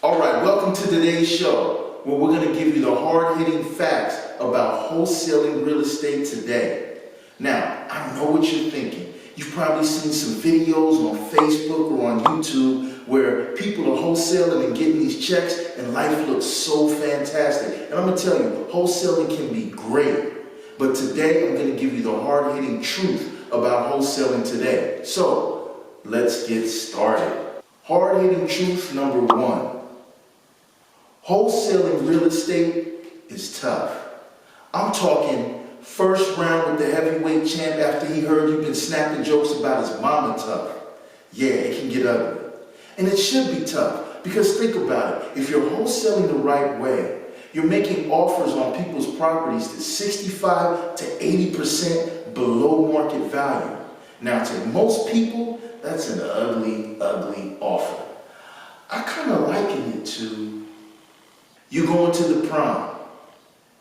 All right, welcome to today's show, where we're going to give you the hard-hitting facts about wholesaling real estate today. Now, I know what you're thinking. You've probably seen some videos on Facebook or on YouTube where people are wholesaling and getting these checks and life looks so fantastic. And I'm going to tell you, wholesaling can be great. But today, I'm going to give you the hard-hitting truth about wholesaling today. So, let's get started. Hard-hitting truth number one. Wholesaling real estate is tough. I'm talking first round with the heavyweight champ after he heard you've been snapping jokes about his mama tough. Yeah, it can get ugly. And it should be tough because think about it. If you're wholesaling the right way, you're making offers on people's properties that's 65 to 80% below market value. Now, to most people, that's an ugly, ugly offer. I kind of liken it to you going to the prom.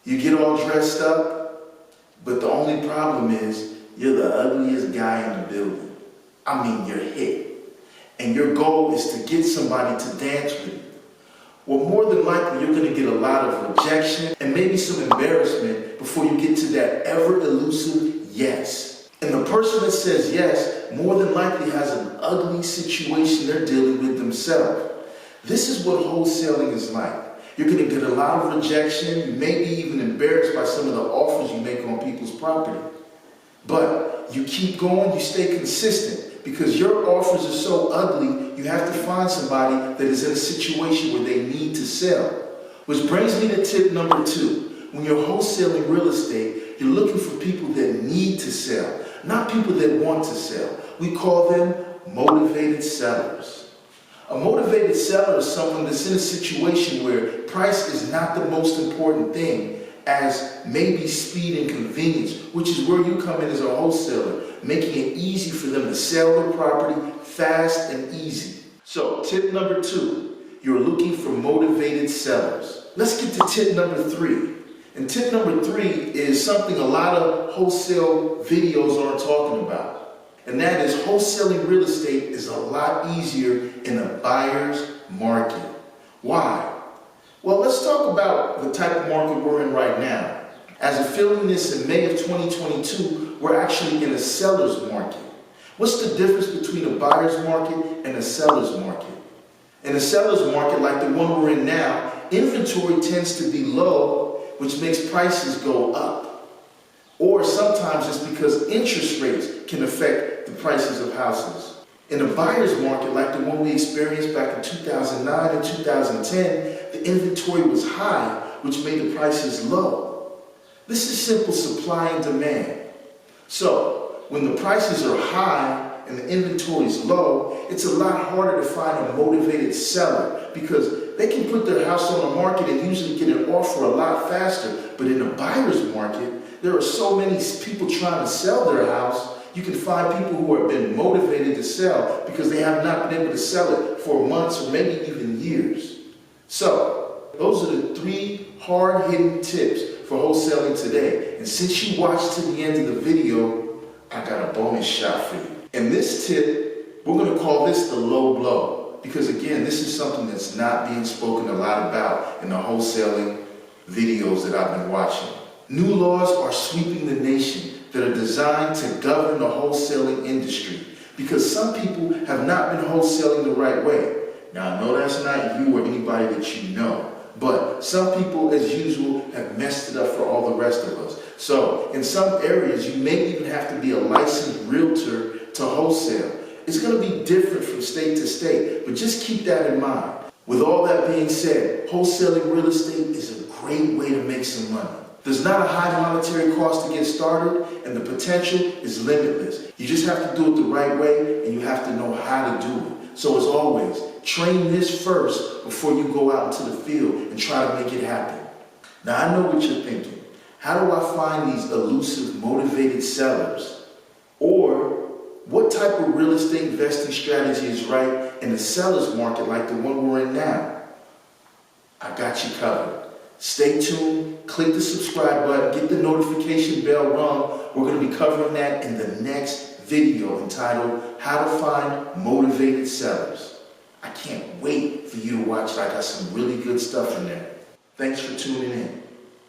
You get all dressed up, but the only problem is you're the ugliest guy in the building. I mean, you're hit. And your goal is to get somebody to dance with you. Well, more than likely, you're going to get a lot of rejection and maybe some embarrassment before you get to that ever-elusive yes. And the person that says yes more than likely has an ugly situation they're dealing with themselves. This is what wholesaling is like. You're going to get a lot of rejection. You may be even embarrassed by some of the offers you make on people's property. But you keep going, you stay consistent. Because your offers are so ugly, you have to find somebody that is in a situation where they need to sell. Which brings me to tip number two. When you're wholesaling real estate, you're looking for people that need to sell, not people that want to sell. We call them motivated sellers. A motivated seller is someone that's in a situation where price is not the most important thing, as maybe speed and convenience, which is where you come in as a wholesaler, making it easy for them to sell their property fast and easy. So tip number two, you're looking for motivated sellers. Let's get to tip number three. And tip number three is something a lot of wholesale videos aren't talking about. And that is wholesaling real estate is a lot easier in a buyer's market. Why? Well, let's talk about the type of market we're in right now. As of filming this in May of 2022, we're actually in a seller's market. What's the difference between a buyer's market and a seller's market? In a seller's market like the one we're in now, inventory tends to be low, which makes prices go up. Or sometimes it's because interest rates can affect the prices of houses. In a buyer's market like the one we experienced back in 2009 and 2010, the inventory was high, which made the prices low. This is simple supply and demand. So, when the prices are high and the inventory is low, it's a lot harder to find a motivated seller because they can put their house on the market and usually get an offer a lot faster. But in a buyer's market, there are so many people trying to sell their house, you can find people who have been motivated to sell because they have not been able to sell it for months or maybe even years. So, those are the three hard-hitting tips for wholesaling today. And since you watched to the end of the video, I got a bonus shot for you. And this tip, we're going to call this the low blow. Because again, this is something that's not being spoken a lot about in the wholesaling videos that I've been watching. New laws are sweeping the nation that are designed to govern the wholesaling industry because some people have not been wholesaling the right way. Now, I know that's not you or anybody that you know, but some people, as usual, have messed it up for all the rest of us. So, in some areas, you may even have to be a licensed realtor to wholesale. It's going to be different from state to state, but just keep that in mind. With all that being said, wholesaling real estate is a great way to make some money. There's not a high monetary cost to get started, and the potential is limitless. You just have to do it the right way, and you have to know how to do it. So as always, train this first before you go out into the field and try to make it happen. Now I know what you're thinking. How do I find these elusive, motivated sellers? Or what type of real estate investing strategy is right in a seller's market like the one we're in now? I got you covered. Stay tuned, click the subscribe button, get the notification bell rung. We're going to be covering that in the next video entitled How to Find Motivated Sellers. I can't wait for you to watch it. I got some really good stuff in there. Thanks for tuning in.